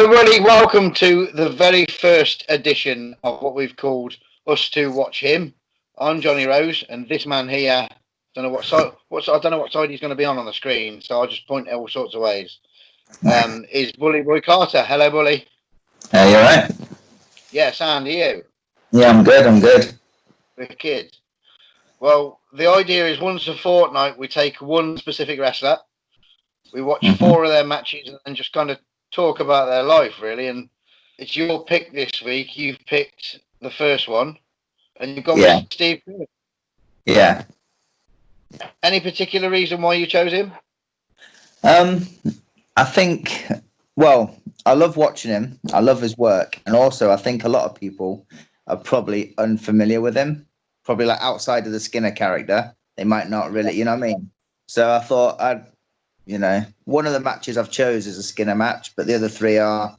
everybody, welcome to the very first edition of what we've called Us Two Watch Him. I'm Jonny Rose, and this man here, don't know what side he's going to be on the screen, so I'll just point all sorts of ways. Is Boy Carter. Hello, Bully. Hey, you alright? Yes, and you? Yeah, I'm good. Wicked. Well, the idea is once a fortnight we take one specific wrestler, we watch 4 of their matches, and just kind of talk about their life, really. And it's your pick this week. You've picked the first one, and you've gone with Steve Keirn. Yeah. Any particular reason why you chose him? I think, well, I love watching him. I love his work. And also, I think a lot of people are probably unfamiliar with him. Probably like outside of the Skinner character, they might not really, you know what I mean? So I thought one of the matches I've chose is a Skinner match, but the other 3 are,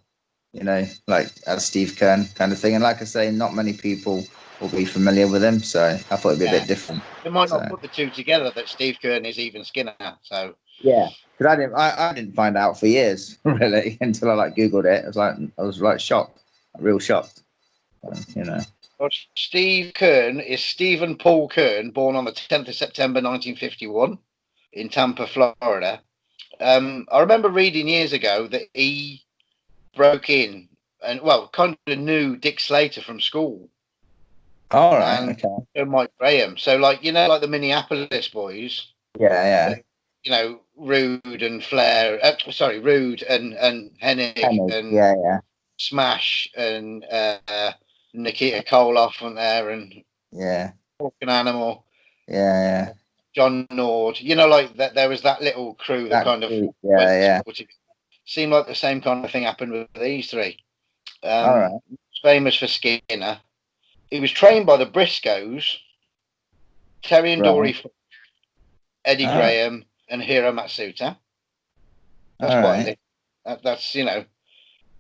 like as Steve Keirn kind of thing. And like I say, not many people will be familiar with him, so I thought it'd be a bit different. They might not put the two together that Steve Keirn is even Skinner. So yeah, because I didn't find out for years really until I Googled it. I was shocked, real shocked. Well, Steve Keirn is Stephen Paul Keirn, born on the 10th of September 1951 in Tampa, Florida. I remember reading years ago that he broke in and, kind of knew Dick Slater from school. All right, and Mike Graham. So, like the Minneapolis boys. Yeah. Rude and Flair. Rude and Hennig and Smash and Nikita Koloff on there and Fucking Animal. Yeah. John Nord. That there was that little crew that kind of seemed like the same kind of thing happened with these 3. All right. Famous for Skinner. He was trained by the Briscoes, Terry and Dory, Eddie Graham, and Hiro Matsuda. That's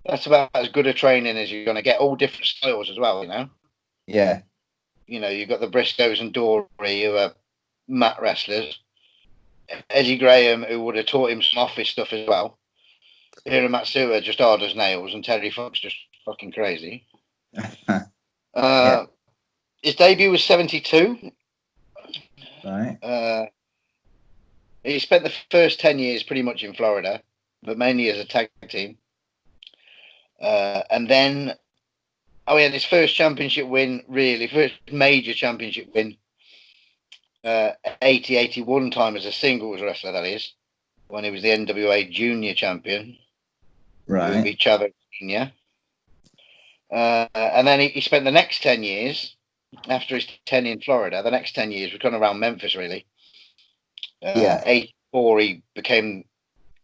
that's about as good a training as you're going to get. All different styles as well, Yeah. You've got the Briscoes and Dory, who are mat wrestlers. Eddie Graham, who would have taught him some office stuff as well. Hiro Matsuda, just hard as nails, and Terry Funk's just fucking crazy. His debut was 1972. Right. He spent the first 10 years pretty much in Florida, but mainly as a tag team. And then, he had his first championship win, first major championship win, 81 time as a singles wrestler, that is, when he was the NWA junior champion. Right. With each other senior. And then he spent the next 10 years, after his 10 in Florida, the next 10 years were kind of around Memphis, really. 84, he became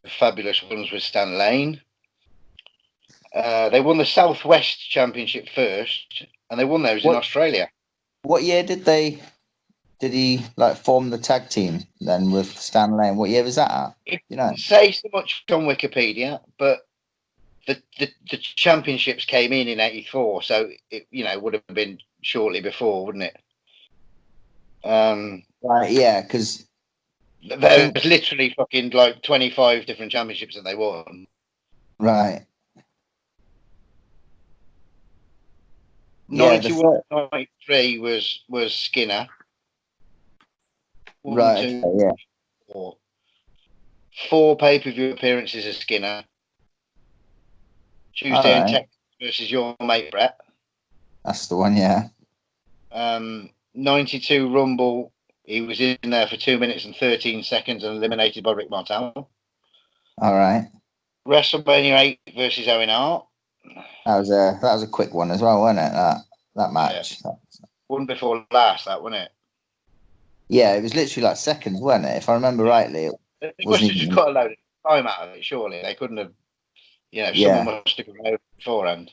the Fabulous Ones with Stan Lane. They won the Southwest Championship first, and they won those in Australia. What year did he form the tag team then with Stan Lane? What year was that at? It doesn't say so much on Wikipedia, but the championships came in 84, so it would have been shortly before, wouldn't it? Right, yeah, because there was literally fucking 25 different championships that they won. Right. 91, 93 was Skinner. 1, 2, 4 pay-per-view appearances as Skinner. Tuesday in Texas versus your mate Brett. That's the one, yeah. 92 Rumble. He was in there for 2 minutes and 13 seconds and eliminated by Rick Martel. All right. WrestleMania 8 versus Owen Hart. That was a quick one as well, wasn't it? That match. Yeah. One before last, that wasn't it? Yeah, it was literally seconds, wasn't it? If I remember rightly. They must have just got a load of time out of it, surely. They couldn't have, someone must have gone over beforehand.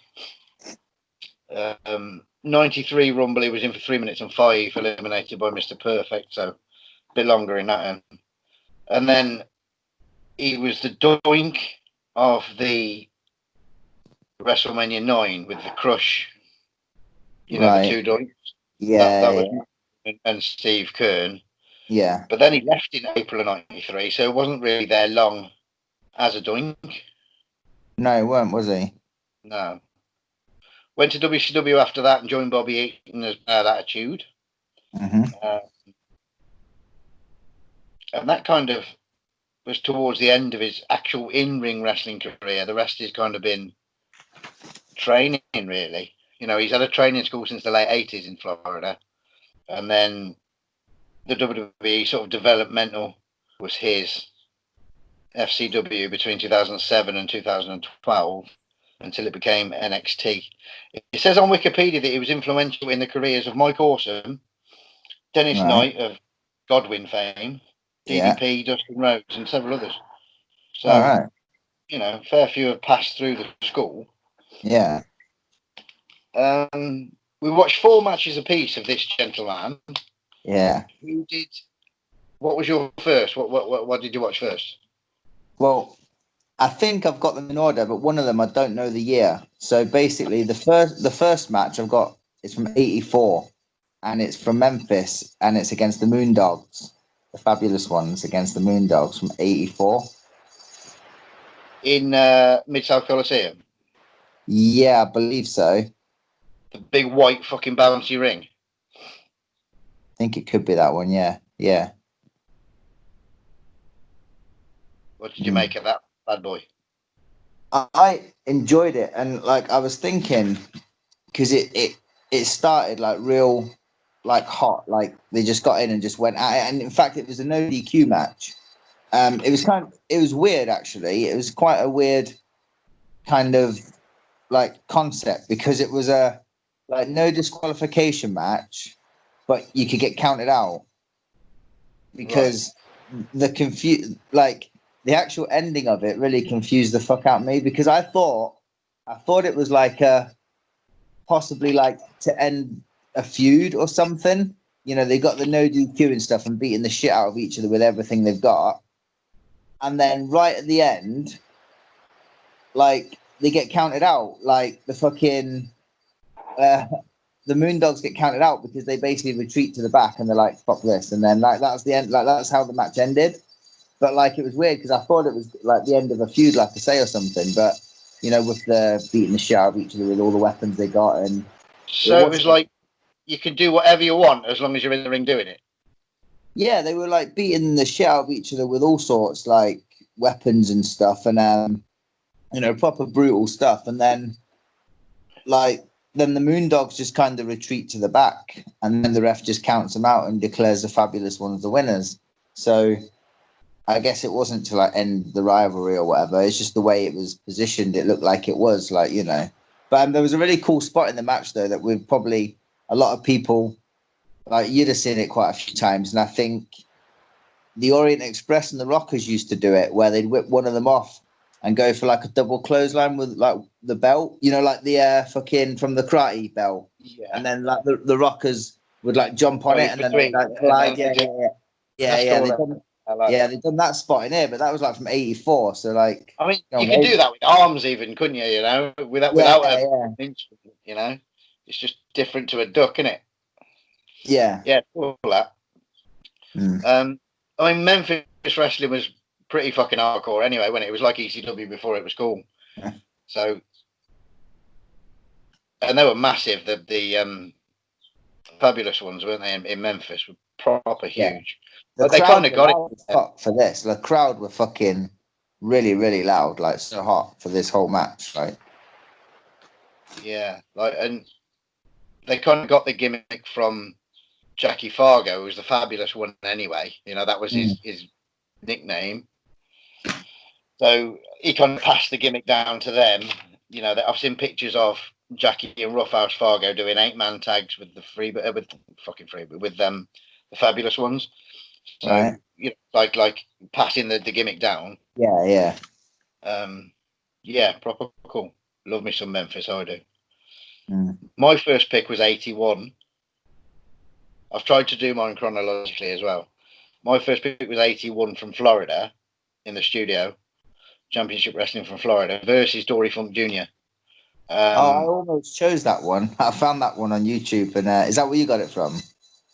93 Rumble, he was in for 3 minutes and 5, eliminated by Mr. Perfect, so a bit longer in that end. And then he was the doink of the WrestleMania 9 with the crush, the 2 doinks. Yeah, that was and Steve Keirn. Yeah. But then he left in April of 93, so it wasn't really there long as a doink. No, he weren't, was he? No. Went to WCW after that and joined Bobby Eaton as Bad Attitude. Mm-hmm. And that kind of was towards the end of his actual in-ring wrestling career. The rest has kind of been training, really. You know, he's had a training school since the late 80s in Florida. And then the WWE sort of developmental was his FCW between 2007 and 2012 until it became NXT. It says on Wikipedia that he was influential in the careers of Mike Awesome, Dennis Right. Knight of Godwin fame, Yeah. DDP, Dustin Rhodes, and several others. So, All right. you know, fair few have passed through the school. Yeah. We watched 4 matches apiece of this gentleman. Yeah. Who did? What was your first? What did you watch first? Well, I think I've got them in order, but one of them I don't know the year. So basically, the first match I've got is from '84, and it's from Memphis, and it's against the Moondogs, the Fabulous Ones against the Moondogs from '84. In Mid-South Coliseum. Yeah, I believe so. I The big white fucking bouncy ring. think it could be that one. Yeah, yeah. What did you make of that bad boy? I enjoyed it, and like I was thinking, because it started like real, like hot, like they just got in and just went at it, and in fact, it was a no DQ match. It was weird actually. It was quite a weird kind of like concept because it was a like no disqualification match, but you could get counted out because the actual ending of it really confused the fuck out of me because I thought it was like a possibly like to end a feud or something. You know, they got the no DQ and stuff and beating the shit out of each other with everything they've got. And then right at the end, like they get counted out. Like the fucking the Moondogs get counted out because they basically retreat to the back and they're like, fuck this. And then like that's the end, like that's how the match ended. But like it was weird because I thought it was like the end of a feud, like to say or something. But you know, with the beating the shit out of each other with all the weapons they got, and So it was like you can do whatever you want as long as you're in the ring doing it. yeah, they were like beating the shit out of each other with all sorts like weapons and stuff, and you know, proper brutal stuff. And then then the Moondogs just kind of retreat to the back, and then the ref just counts them out and declares the Fabulous Ones the winners. So I guess it wasn't to like end the rivalry or whatever. It's just the way it was positioned. It looked like it was like, you know. But there was a really cool spot in the match though that we've probably a lot of people like you'd have seen it quite a few times, and I think the Orient Express and the Rockers used to do it where they'd whip one of them off and go for like a double clothesline with like the belt, you know, like the fucking from the karate belt. Yeah. And then like the Rockers would like jump on it and then they'd, like glide. They've done that spot in here, but that was like from '84. So like, I mean, you could do that with arms, even, couldn't you? You know, without an instrument. You know, it's just different to a duck, isn't it? Yeah, yeah, all that. I mean, Memphis wrestling was pretty fucking hardcore anyway. When it was like ECW before it was cool. So, and they were massive. The Fabulous Ones, weren't they? In Memphis, were proper huge. But they kind of got it for this. The crowd were fucking really, really loud, like so hot for this whole match, right? Yeah, like, and they kind of got the gimmick from Jackie Fargo, who was the Fabulous One anyway. You know, that was his nickname. So he kind of passed the gimmick down to them. You know, I've seen pictures of Jackie and Roughhouse Fargo doing 8-man tags with the the Fabulous Ones. So right. you know, like passing the gimmick down. Yeah. Yeah, proper cool. Love me some Memphis, I do. My first pick was 81. I've tried to do mine chronologically as well. My first pick was 81 from Florida in the studio. Championship Wrestling from Florida versus Dory Funk Jr. I almost chose that one. I found that one on YouTube, and is that where you got it from?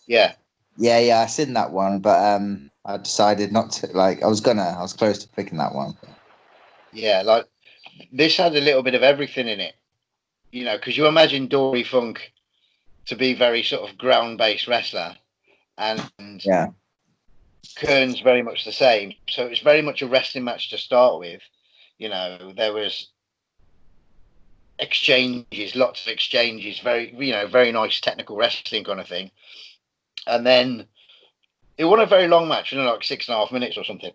Yeah. I seen that one, but I decided not to. Like, I was close to picking that one. Yeah, like this had a little bit of everything in it, you know, because you imagine Dory Funk to be very sort of ground-based wrestler, and Yeah. Keirn's very much the same. So it was very much a wrestling match to start with. You know, there was exchanges, lots of exchanges, very nice technical wrestling kind of thing. And then it wasn't a very long match, like 6.5 minutes or something.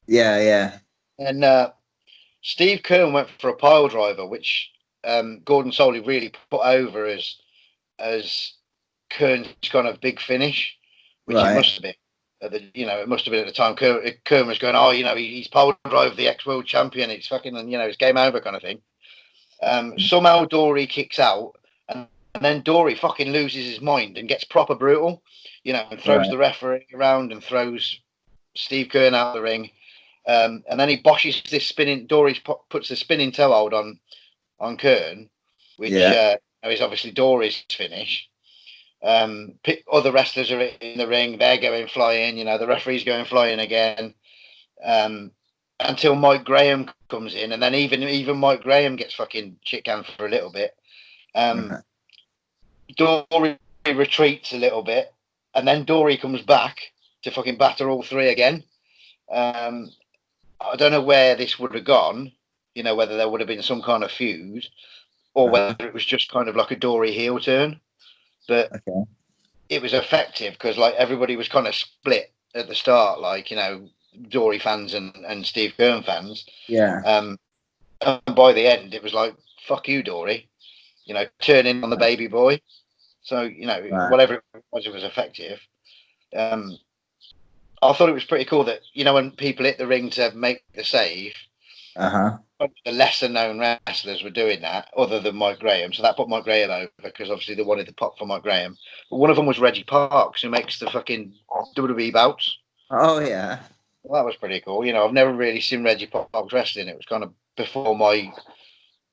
Yeah, yeah. And Steve Keirn went for a pile driver, which Gordon Soley really put over as Keirn's kind of big finish, which it must have been. It must have been at the time. Keirn was going, he's pile driver the ex-world champion. It's fucking, it's game over kind of thing. Somehow Dory kicks out, and then Dory fucking loses his mind and gets proper brutal, and throws the referee around and throws Steve Keirn out of the ring. And then he boshes this spinning. Dory puts the spinning toe hold on Keirn, which is obviously Dory's finish. Other wrestlers are in the ring. They're going flying. The referee's going flying again. Until Mike Graham comes in, and then even Mike Graham gets fucking shit canned for a little bit. Dory retreats a little bit, and then Dory comes back to fucking batter all three again. I don't know where this would have gone, whether there would have been some kind of feud, or whether it was just kind of like a Dory heel turn. But it was effective because like everybody was kind of split at the start, like, Dory fans and Steve Keirn fans. Yeah. And by the end, it was like, fuck you, Dory. Turning on the baby boy. So, whatever it was effective. I thought it was pretty cool that, when people hit the ring to make the save, the lesser known wrestlers were doing that, other than Mike Graham. So that put Mike Graham over because obviously they wanted the pop for Mike Graham. But one of them was Reggie Parks, who makes the fucking WWE bouts. Oh, yeah. Well, that was pretty cool. I've never really seen Reggie Parks wrestling. It was kind of before my.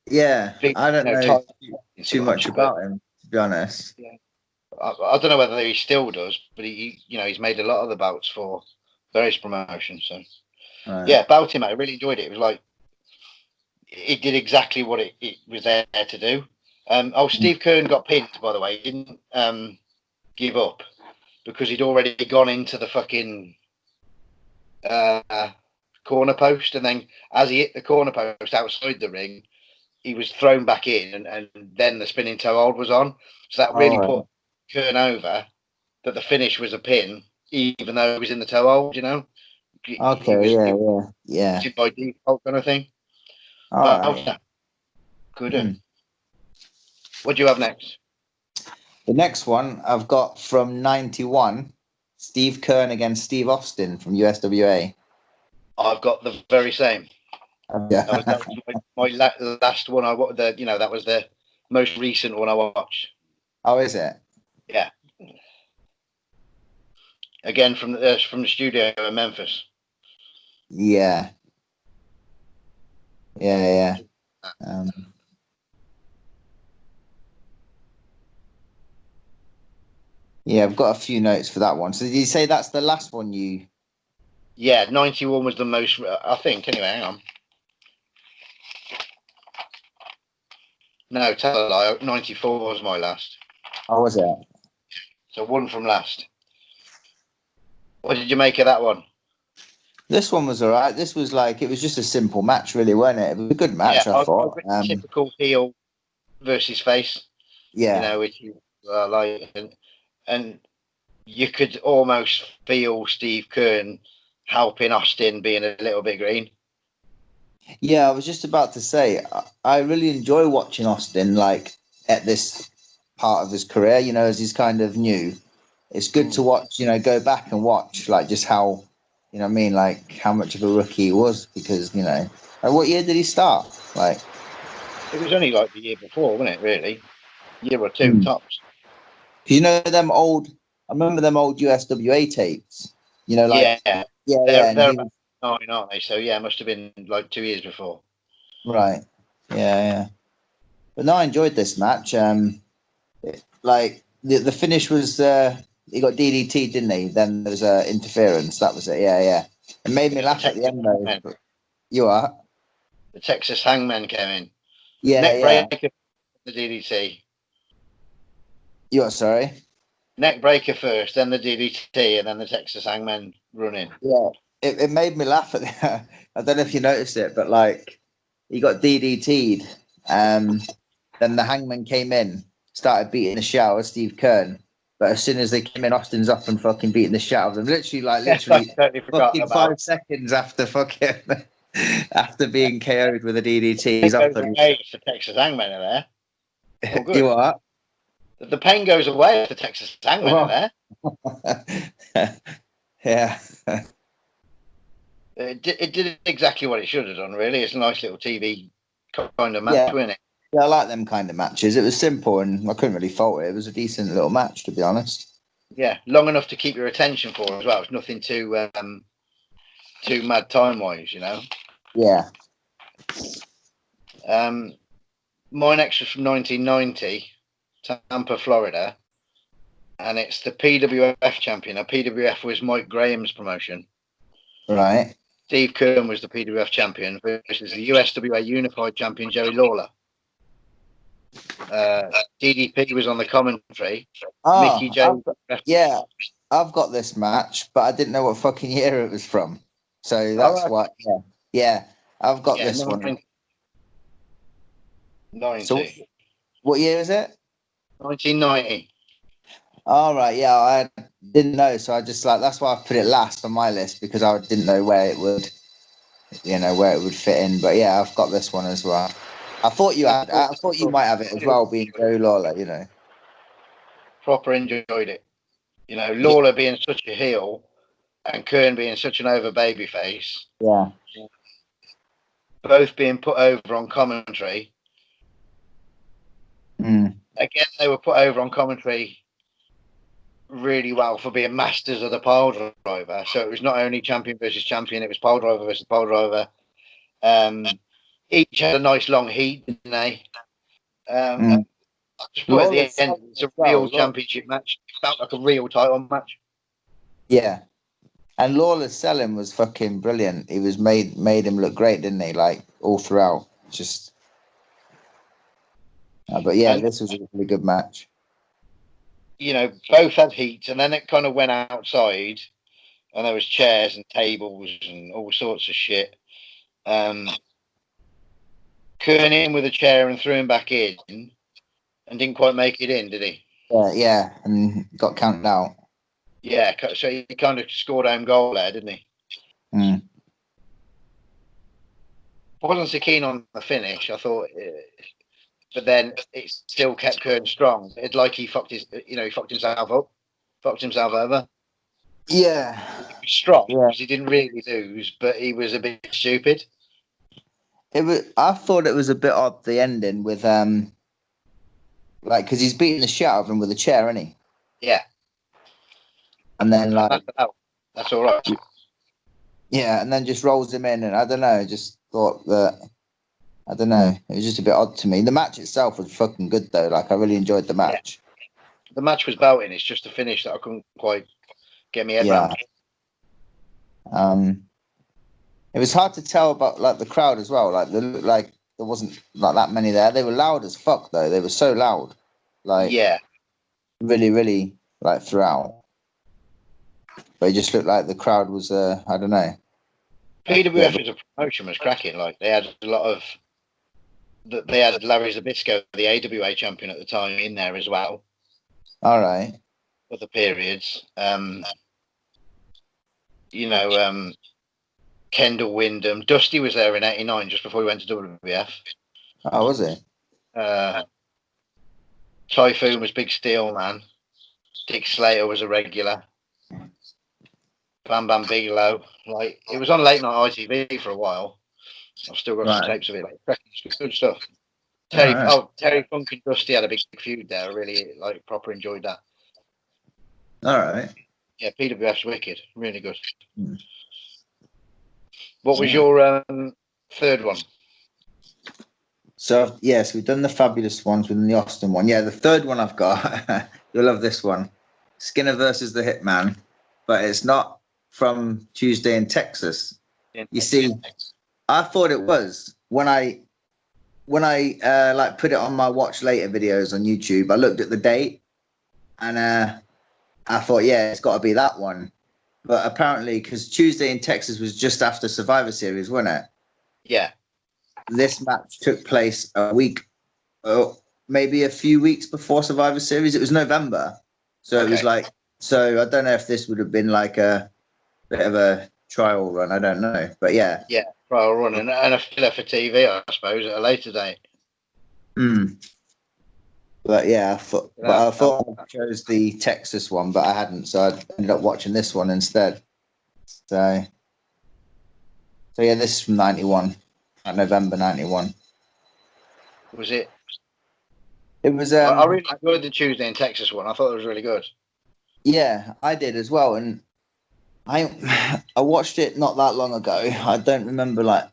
Yeah, I don't know too much about him, to be honest. Yeah. I don't know whether he still does, but he's made a lot of the bouts for various promotions. So yeah, about him, I really enjoyed it. It was like it did exactly what it was there to do. Steve Keirn got pinned, by the way. He didn't give up because he'd already gone into the fucking corner post, and then as he hit the corner post outside the ring, he was thrown back in, and then the spinning toe hold was on. So that really put Keirn over, that the finish was a pin, even though he was in the toe hold, Yeah. By default kind of thing. Good. What do you have next? The next one I've got from 91, Steve Keirn against Steve Austin from USWA. I've got the very same. Yeah. That was my last one. That was the most recent one I watched. Oh, is it? Yeah. Again from the studio in Memphis. Yeah. Yeah. Yeah, I've got a few notes for that one. So did you say that's the last one you? Yeah, 91 was the most, I think. Anyway, hang on. No, tell a lie. 94 was my last. Oh, was it? So one from last. What did you make of that one? This one was all right. This was it was just a simple match, really, wasn't it? It was a good match, I thought. Typical heel versus face. Yeah. Which you like, and you could almost feel Steve Keirn helping Austin being a little bit green. Yeah, I was just about to say, I really enjoy watching Austin at this part of his career, as he's kind of new. It's good to watch, go back and watch just how, how much of a rookie he was, because, what year did he start? It was only the year before, wasn't it, really? Year or two tops. I remember them old USWA tapes, Yeah. They're about 9, aren't they? So yeah, it must have been 2 years before. Right. Yeah. But no, I enjoyed this match. The finish was he got DDT, didn't he? Then there was interference. That was it. Yeah. It made me laugh at the end though. You are? The Texas Hangman came in. Yeah, Neck yeah. breaker, the DDT. You're sorry. Neck breaker first, then the DDT, and then the Texas Hangman running. Yeah, it made me laugh at that. I don't know if you noticed it, but like he got DDT'd. Then the Hangman came in, started beating the shit out of Steve Keirn. But as soon as they came in, Austin's up and fucking beating the shit out of them. Literally, I totally forgot fucking about. 5 seconds after fucking after being KO'd with a DDT, It he's up goes and away if the Texas Hangman are there. Oh, good. You what? The pain goes away if the Texas Hangman are there. Yeah. It did exactly what it should have done, really. It's a nice little TV kind of match, Yeah. wasn't it? Yeah, I like them kind of matches. It was simple and I couldn't really fault it. It was a decent little match, to be honest. Yeah, long enough to keep your attention for as well. It's nothing too mad time-wise, you know. Yeah. My next was from 1990, Tampa, Florida, and it's the PWF champion. Now, PWF was Mike Graham's promotion. Right. Steve Keirn was the PWF champion versus the USWA Unified champion, Jerry Lawler. DDP was on the commentary. Mickey J. I've got this match, but I didn't know what fucking year it was from. So that's why. Yeah, I've got this one. 90. So what year is it? 1990. All right, yeah, I didn't know, so I just that's why I put it last on my list because I didn't know where it would, where it would fit in. But yeah, I've got this one as well. I thought you might have it as well, being Joe Lawler, Proper enjoyed it. Lawler being such a heel and Keirn being such an over baby face. Yeah. Both being put over on commentary. Mm. Again, they were put over on commentary really well for being masters of the pile driver. So it was not only champion versus champion, it was pile driver versus pile driver. Each had a nice long heat, didn't they? Just put at the end, it's a real championship match. It felt like a real title match. Yeah. And Lawler's selling was fucking brilliant. He was made him look great, didn't he? Like all throughout. Just but yeah, this was a really good match. Both had heat, and then it kind of went outside, and there was chairs and tables and all sorts of shit. Keirn in with a chair and threw him back in, and didn't quite make it in, did he? Yeah, and got counted out. Yeah, so he kind of scored home goal there, didn't he? Mm. I wasn't so keen on the finish. I thought, but then it still kept Keirn strong. It's like he fucked himself up, fucked himself over. Yeah, he was strong because he didn't really lose, but he was a bit stupid. I thought it was a bit odd, the ending with because he's beating the shit out of him with a chair, isn't he? Yeah. And then that's all right. Yeah, and then just rolls him in, and I don't know. Just thought that I don't know. It was just a bit odd to me. The match itself was fucking good though. Like I really enjoyed the match. Yeah. The match was belting. It's just the finish that I couldn't quite get my head around. It was hard to tell about the crowd as well. There wasn't that many there. They were loud as fuck though. They were so loud. Really, really throughout. But it just looked like the crowd was I don't know. PWF as a promotion was cracking. They had a lot of. They had Larry Zbyszko, the AWA champion at the time, in there as well. All right. Other periods, Kendall Windham, Dusty was there in '89, just before he went to WWF. Oh, was he? Typhoon was Big Steel Man. Dick Slater was a regular. Bam Bam Bigelow. It was on late night ITV for a while. I've still got some tapes of it. Good stuff. Terry Funk and Dusty had a big feud there. I really proper enjoyed that. All right. Yeah, PWF's wicked. Really good. What was your third one? So yes, we've done the fabulous ones within the Austin one. Yeah, the third one I've got. You'll love this one. Skinner versus the Hitman, but it's not from Tuesday in Texas. You see, I thought it was when I like put it on my watch later videos on YouTube, I looked at the date and I thought, yeah, it's got to be that one. But apparently, because Tuesday in Texas was just after Survivor Series, wasn't it? Yeah. This match took place a week, maybe a few weeks before Survivor Series. It was November, so it was like. So I don't know if this would have been like a bit of a trial run. I don't know, but yeah. Yeah, trial run and a filler for TV, I suppose, at a later date. But yeah, I thought I chose the Texas one, but I hadn't, so I ended up watching this one instead. So yeah, this is from '91, November '91. Was it? It was. I really enjoyed the Tuesday in Texas one. I thought it was really good. Yeah, I did as well, and I watched it not that long ago. I don't remember like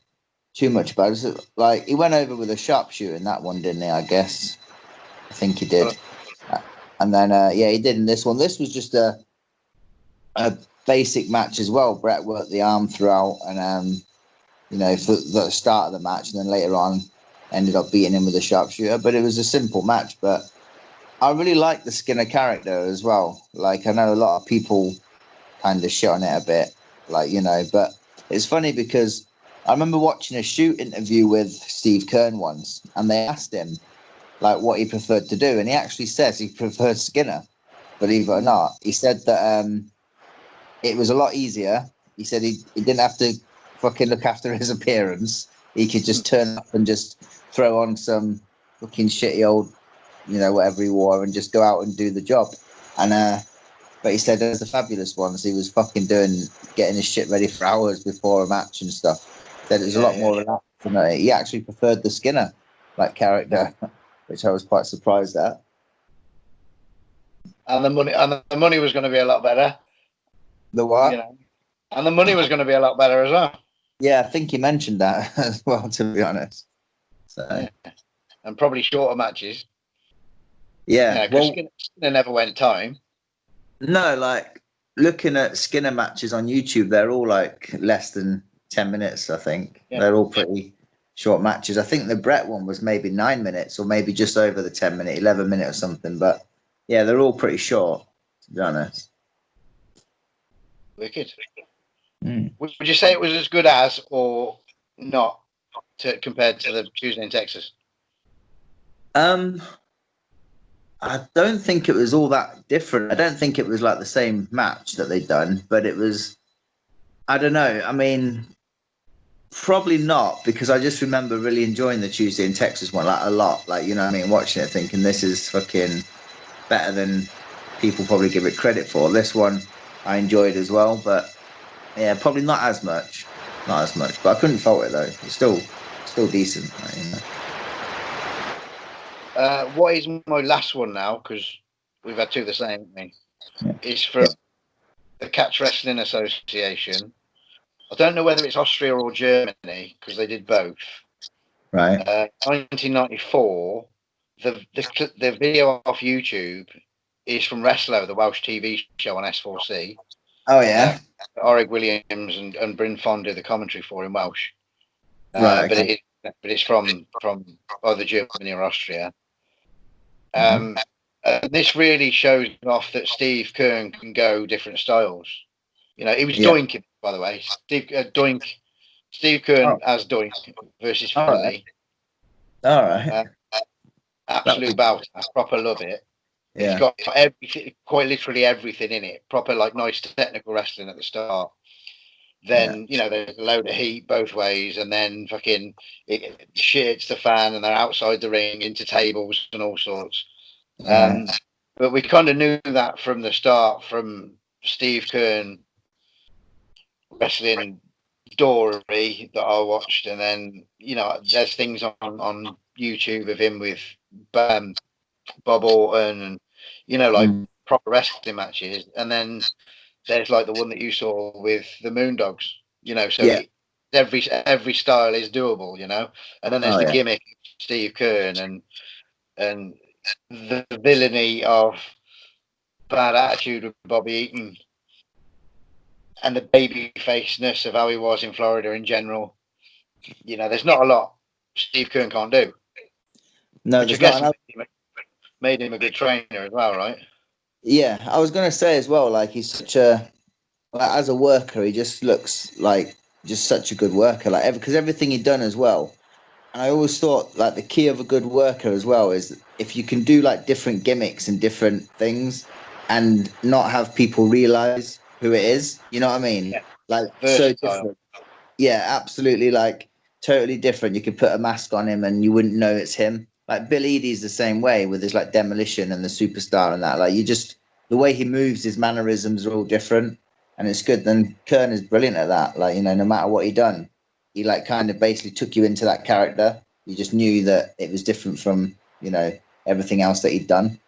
too much about it. Like he went over with a sharpshooter in that one, didn't he? I guess. I think he did. And then yeah, he did in this one. This was just a basic match as well. Brett worked the arm throughout, and you know, for the start of the match, and then later on ended up beating him with a sharpshooter. But it was a simple match. But I really like the Skinner character as well. Like I know a lot of people kind of shit on it a bit, like, you know, but it's funny because I remember watching a shoot interview with Steve Keirn once, and they asked him like what he preferred to do, and he actually says he preferred Skinner, believe it or not. He said that it was a lot easier. He said he didn't have to fucking look after his appearance. He could just turn up and just throw on some fucking shitty old, you know, whatever he wore, and just go out and do the job. And but he said as the fabulous ones, he was fucking getting his shit ready for hours before a match and stuff. Said it was a lot more relaxed. And he actually preferred the Skinner like character, which I was quite surprised at. And the money was going to be a lot better. The what? You know, and the money was going to be a lot better as well. Yeah, I think he mentioned that as well, to be honest. So. Yeah. And probably shorter matches. Yeah, because Skinner never went time. No, like looking at Skinner matches on YouTube, they're all like less than 10 minutes, I think. Yeah. They're all pretty short matches. I think the Brett one was maybe 9 minutes or maybe just over the 10-minute, 11-minute or something. But yeah, they're all pretty short, to be honest. Wicked. Would you say it was as good as or not compared to the Tuesday in Texas? I don't think it was all that different. I don't think it was like the same match that they'd done, but it was, I don't know. I mean, probably not, because I just remember really enjoying the Tuesday in Texas one, like a lot. Like, you know what I mean? Watching it thinking this is fucking better than people probably give it credit for. This one I enjoyed as well, but yeah, probably not as much. Not as much. But I couldn't fault it though. It's still decent. Like, you know? What is my last one now? Because we've had two the same thing. Yeah. It's from the Catch Wrestling Association. I don't know whether it's Austria or Germany because they did both. Right. 1994. The video off YouTube is from Wrestler, the Welsh TV show on S4C. Oh yeah. Orig Williams and Bryn Fond do the commentary for in Welsh. Right. Okay. But it's from either Germany or Austria. This really shows off that Steve Keirn can go different styles. You know, he was Doink, by the way. Steve Keirn as Doink versus Philly. All right. Absolute bout. I proper love it. Yeah. It's got everything, quite literally everything in it. Proper, like, nice technical wrestling at the start. Then, you know, there's a load of heat both ways, and then fucking it shits the fan, and they're outside the ring into tables and all sorts. But we kind of knew that from the start, from Steve Keirn wrestling Dory that I watched, and then, you know, there's things on YouTube of him with Bob Orton, and, you know, like proper wrestling matches, and then there's like the one that you saw with the Moondogs, you know, so every style is doable, you know, and then there's the gimmick of Steve Keirn and the villainy of Bad Attitude with Bobby Eaton and the baby faceness of how he was in Florida in general. You know, there's not a lot Steve Keirn can't do. No, Which I there's guess not enough. made him a good trainer as well, right? Yeah, I was gonna say as well, like he's such a like, as a worker, he just looks like just such a good worker. Like because everything he'd done as well. And I always thought like the key of a good worker as well is if you can do like different gimmicks and different things, and not have people realize who it is. You know what I mean? Yeah. Like so Versatile. different. Yeah, absolutely. Like totally different. You could put a mask on him and you wouldn't know it's him. Like Bill Eadie's the same way with his like Demolition and the Superstar and that. Like you just the way he moves, his mannerisms are all different, and it's good. Then Kern is brilliant at that. Like no matter what he done, he like kind of basically took you into that character. You just knew that it was different from everything else that he'd done.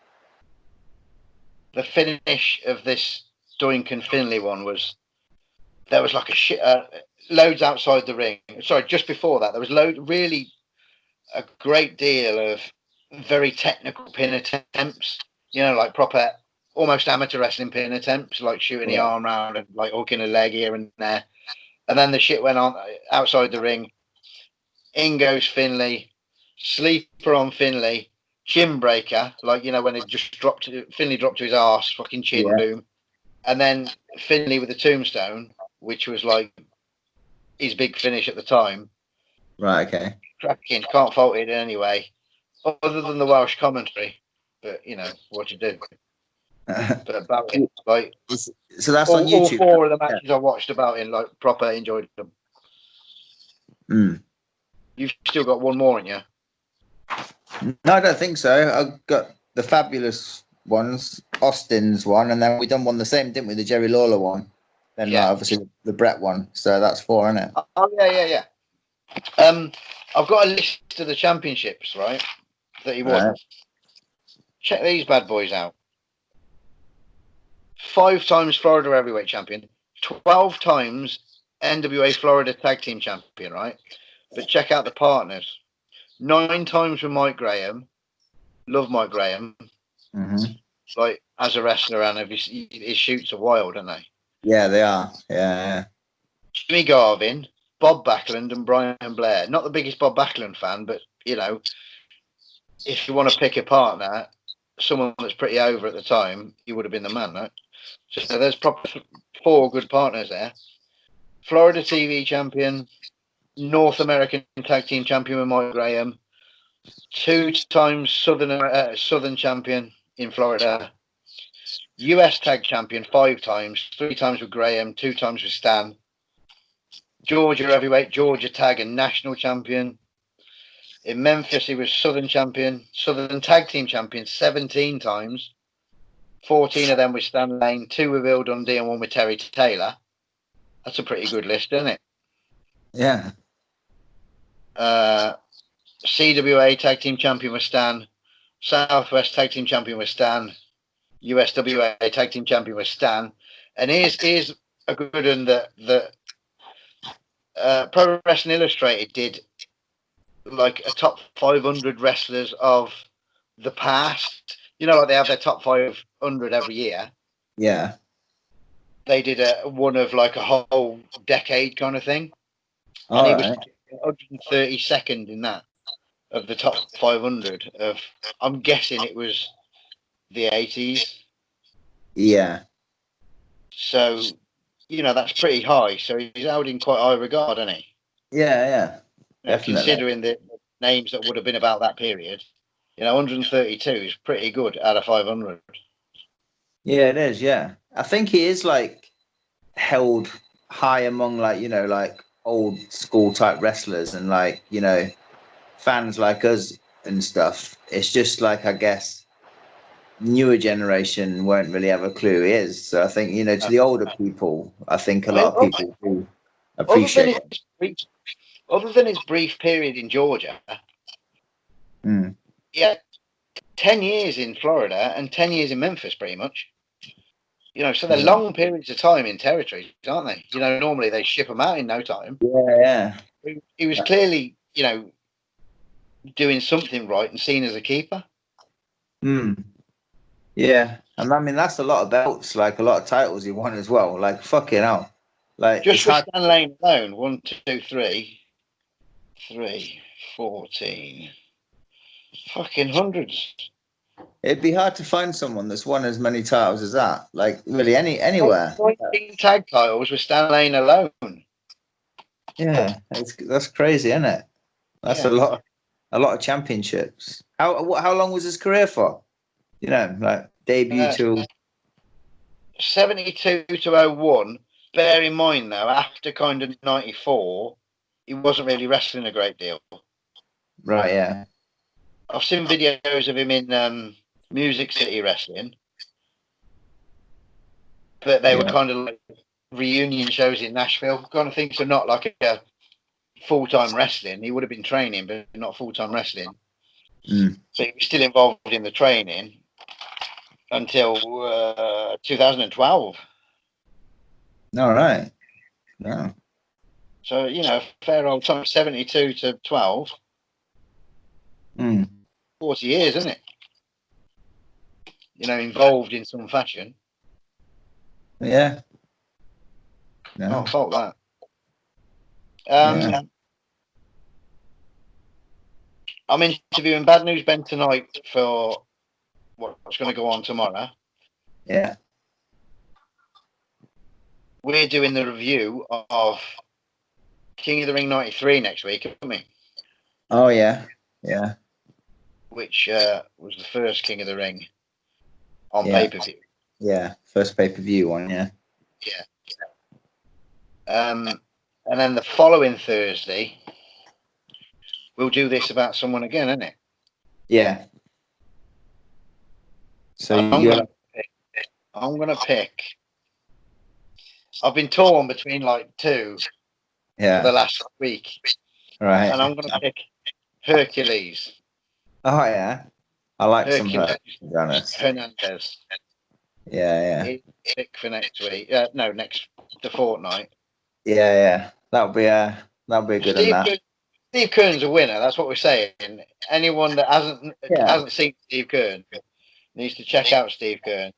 The finish of this Doink and Finlay one was there was like loads outside the ring. Sorry, just before that, there was really a great deal of very technical pin attempts. Like proper, almost amateur wrestling pin attempts, like shooting the arm round and like hooking a leg here and there. And then the shit went on outside the ring. In goes Finlay, sleeper on Finlay, chin breaker, like when it just Finlay dropped to his arse, fucking chin boom. And then Finlay with the tombstone, which was like his big finish at the time. Right, okay. Cracking, can't fault it anyway. Other than the Welsh commentary, but what you do. But about it, like so that's on YouTube. All 4 of the matches I watched about in like proper enjoyed them. You've still got one more in you? No, I don't think so. I've got the fabulous ones, Austin's one, and then we done one the same, didn't we? The Jerry Lawler one. Then obviously the Brett one. So that's 4, isn't it? Oh yeah. I've got a list of the championships, right? That he won. Right. Check these bad boys out. 5 times Florida heavyweight champion, 12 times NWA Florida tag team champion, right? But check out the partners. 9 times with Mike Graham. Love Mike Graham. Mm-hmm. Like as a wrestler, and his shoots are wild, aren't they? Yeah, they are. Yeah. Jimmy Garvin, Bob Backlund, and Brian Blair. Not the biggest Bob Backlund fan, but if you want to pick a partner, someone that's pretty over at the time, he would have been the man, right? So there's probably 4 good partners there. Florida TV champion, North American tag team champion with Mike Graham, 2 times Southern champion in Florida, US tag champion 5 times, 3 times with Graham, 2 times with Stan, Georgia heavyweight, Georgia tag and national champion. In Memphis, he was Southern champion, Southern tag team champion 17 times. 14 of them with Stan Lane, 2 with Bill Dundee and 1 with Terry Taylor. That's a pretty good list, isn't it? Yeah. CWA tag team champion with Stan, Southwest tag team champion with Stan, USWA tag team champion with Stan. And here's a good one that Pro Wrestling Illustrated did like a top 500 wrestlers of the past. Like they have their top 500 every year. Yeah. They did one of like a whole decade kind of thing. And he was 132nd in that of the top 500 of, I'm guessing it was the 80s. Yeah. So, that's pretty high. So he's held in quite high regard, isn't he? Yeah. Definitely. Considering the names that would have been about that period, 132 is pretty good out of 500. Yeah, it is. Yeah, I think he is like held high among like old school type wrestlers and fans like us and stuff. It's just like I guess newer generation won't really have a clue who he is. So I think to the older people, I think a lot of people do appreciate it. Other than his brief period in Georgia, yeah, 10 years in Florida and 10 years in Memphis, pretty much. So they're long periods of time in territories, aren't they? Normally they ship them out in no time. Yeah. He was clearly, doing something right and seen as a keeper. Yeah, and I mean that's a lot of belts, like a lot of titles he won as well. Like fucking hell, like just for Stan Lane alone, 1, 2, 3, 14. Fucking hundreds. It'd be hard to find someone that's won as many titles as that. Like really, anywhere. 19 tag titles with Stan Lane alone. Yeah, that's crazy, isn't it? That's Yeah. a lot of championships. How long was his career for? You know, like debut to 72 to 01. Bear in mind, though, after kind of 94, he wasn't really wrestling a great deal. right. Yeah, I've seen videos of him in Music City Wrestling, but they were kind of like reunion shows in Nashville kind of thing, so not like a full-time wrestling. He would have been training, but not full-time wrestling. So he was still involved in the training until 2012. All right. Yeah. So, you know, fair old time, 72 to 12. 40 years, isn't it? You know, involved in some fashion. Yeah. No. Can't fault that. Yeah. I'm interviewing Bad News Ben tonight for what's going to go on tomorrow. Yeah. We're doing the review of King of the Ring 93 next week, aren't we? Oh, yeah. Yeah. Which was the first King of the Ring on Yeah. pay-per-view. Yeah. First pay-per-view one, yeah. Yeah. And then the following Thursday, we'll do this about someone again, isn't it? Yeah. So I'm gonna pick. I've been torn between like two for the last week. Right. And I'm gonna pick Hercules. Oh yeah. I like Hercules, some to be honest. Hernandez. Yeah, yeah. Pick for next week. No, the fortnight. Yeah. That'll be a good one. Steve Keirn's a winner. That's what we're saying. Anyone that hasn't seen Steve Keirn needs to check out Steve Keirn.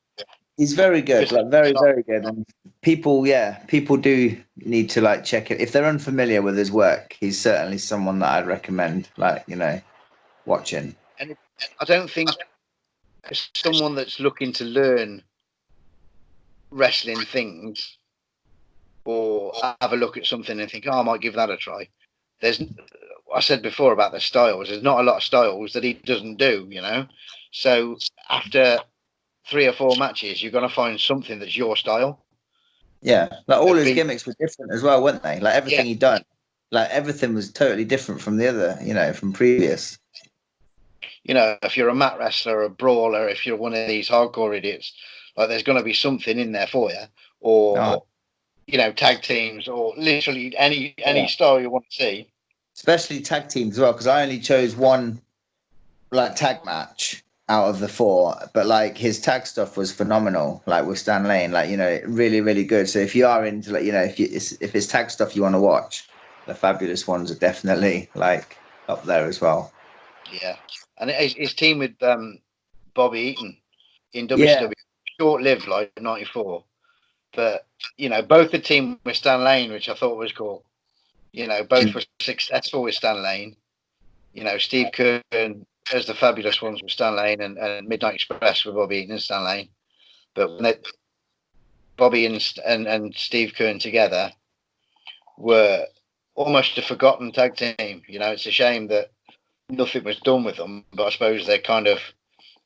He's very good, like very good. And people do need to like check it if they're unfamiliar with his work. He's certainly someone that I'd recommend, like watching. And I don't think as someone that's looking to learn wrestling things or have a look at something and think, oh, I might give that a try. I said before about the styles. There's not a lot of styles that he doesn't do, So after 3 or 4 matches, you're going to find something that's your style. Yeah, like all his gimmicks were different as well, weren't they? Like everything he'd done, like everything was totally different from the other, from previous. If you're a mat wrestler, or a brawler, if you're one of these hardcore idiots, like there's going to be something in there for you, or tag teams, or literally any style you want to see. Especially tag teams as well, because I only chose one like tag match out of the 4, but like his tag stuff was phenomenal, like with Stan Lane, like really, really good. So if you are into like if it's tag stuff you want to watch, the Fabulous ones are definitely like up there as well. Yeah, and his team with Bobby Eaton in WCW, short-lived, like 94, but both the team with Stan Lane, which I thought was cool. Both were successful with Stan Lane. Steve Keirn as the Fabulous ones with Stan Lane, and Midnight Express with Bobby Eaton and Stan Lane. But when Bobby and Steve Keirn together were almost a forgotten tag team. It's a shame that nothing was done with them, but I suppose they're kind of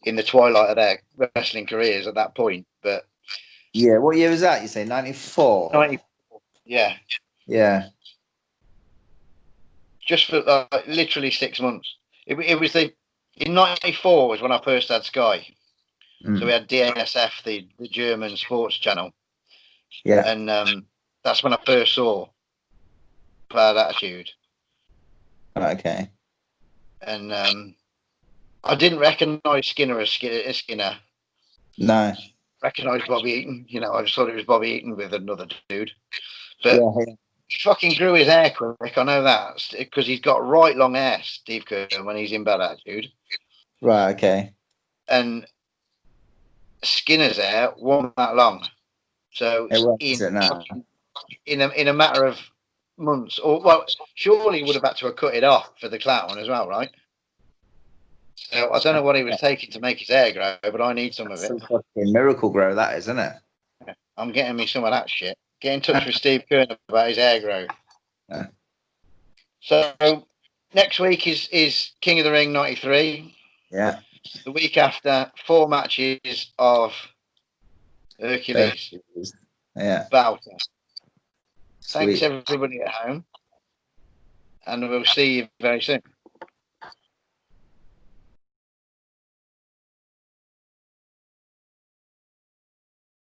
in the twilight of their wrestling careers at that point. But yeah, what year was that? You say 94? 94. Yeah. Just for literally 6 months. It was in 94 was when I first had Sky. So we had DNSF, the German sports channel. Yeah. And that's when I first saw Bad Attitude. Okay. And I didn't recognise Skinner as Skinner. No. Recognised Bobby Eaton. I just thought it was Bobby Eaton with another dude. But he fucking grew his hair quick. I know that because he's got right long hair, Steve Keirn, when he's in Bad Attitude. Right. Okay. And Skinner's hair wasn't that long. So in a matter of months. Or well, surely he would have had to have cut it off for the clout one as well, right? So I don't know what he was taking to make his hair grow, but I need some of it. Some fucking miracle grow, that is, isn't it? I'm getting me some of that shit. Get in touch with Steve Keirn about his hair growth. Yeah. So next week is King of the Ring 93. Yeah. The week after, 4 matches of Hercules. Yeah. Bouter. Sweet. Thanks everybody at home. And we'll see you very soon.